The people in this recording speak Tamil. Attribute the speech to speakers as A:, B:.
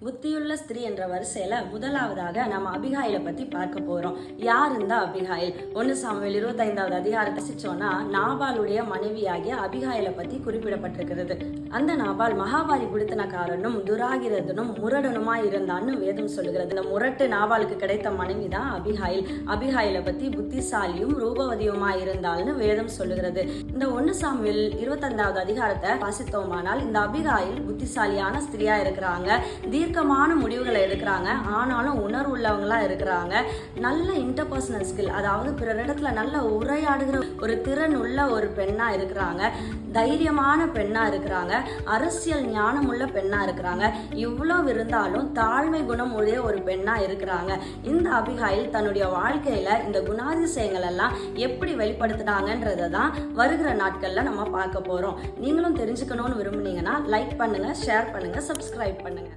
A: புத்தியுள்ள ஸ்திரீ என்ற வரிசையில முதலாவதாக நம்ம அபிகாயில பத்தி பார்க்க போறோம். யார் இந்த அபிகாயில்? 1 சாமுவேல் 25வது அதிகாரத்தை வாசிச்சோம்னா நாபாலுடைய மனைவியாகிய அபிகாயில பத்தி குறிப்பிடப்பட்டிருக்கிறது. அந்த நாபால் மகாபாரி குடித்தனக்காரனும் துராகிரதனும் முரடனுமா இருந்தான்னு வேதம் சொல்லுகிறது. இந்த முரட்டு நாபாலுக்கு கிடைத்த மனைவி தான் அபிகாயில். அபிகாயில பத்தி புத்திசாலியும் ரூபவதியுமா இருந்தாள்னு வேதம் சொல்லுகிறது. இந்த 1 சாமுவேல் 25வது அதிகாரத்தை வாசித்தோமானால் இந்த அபிகாயில் புத்திசாலியான ஸ்திரியா இருக்கிறாங்க, தீர்க்கமான முடிவுகளை எடுக்கிறாங்க, ஆனாலும் உணர்வு உள்ளவங்களா இருக்கிறாங்க, நல்ல இன்டர்பர்சனல் ஸ்கில், அதாவது பிறரிடத்துல நல்ல உரையாடுகிற ஒரு திறன் உள்ள ஒரு பெண்ணா இருக்கிறாங்க, தைரியமான பெண்ணா இருக்கிறாங்க, அரசியல் ஞானம் உள்ள பெண்ணா இருக்கிறாங்க. இவ்வளவு இருந்தாலும் தாழ்மை குணம் உடைய ஒரு பெண்ணா இருக்கிறாங்க. இந்த அபிகாயில் தன்னுடைய வாழ்க்கையில இந்த குணாதிசயங்கள் எல்லாம் எப்படி வெளிப்படுத்தினாங்கன்றதை தான் வருகிற நாட்கள்ல நம்ம பார்க்க போறோம். நீங்களும் தெரிஞ்சுக்கணும்னு விரும்புனீங்கன்னா லைக் பண்ணுங்க, ஷேர் பண்ணுங்க, சப்ஸ்கிரைப் பண்ணுங்க.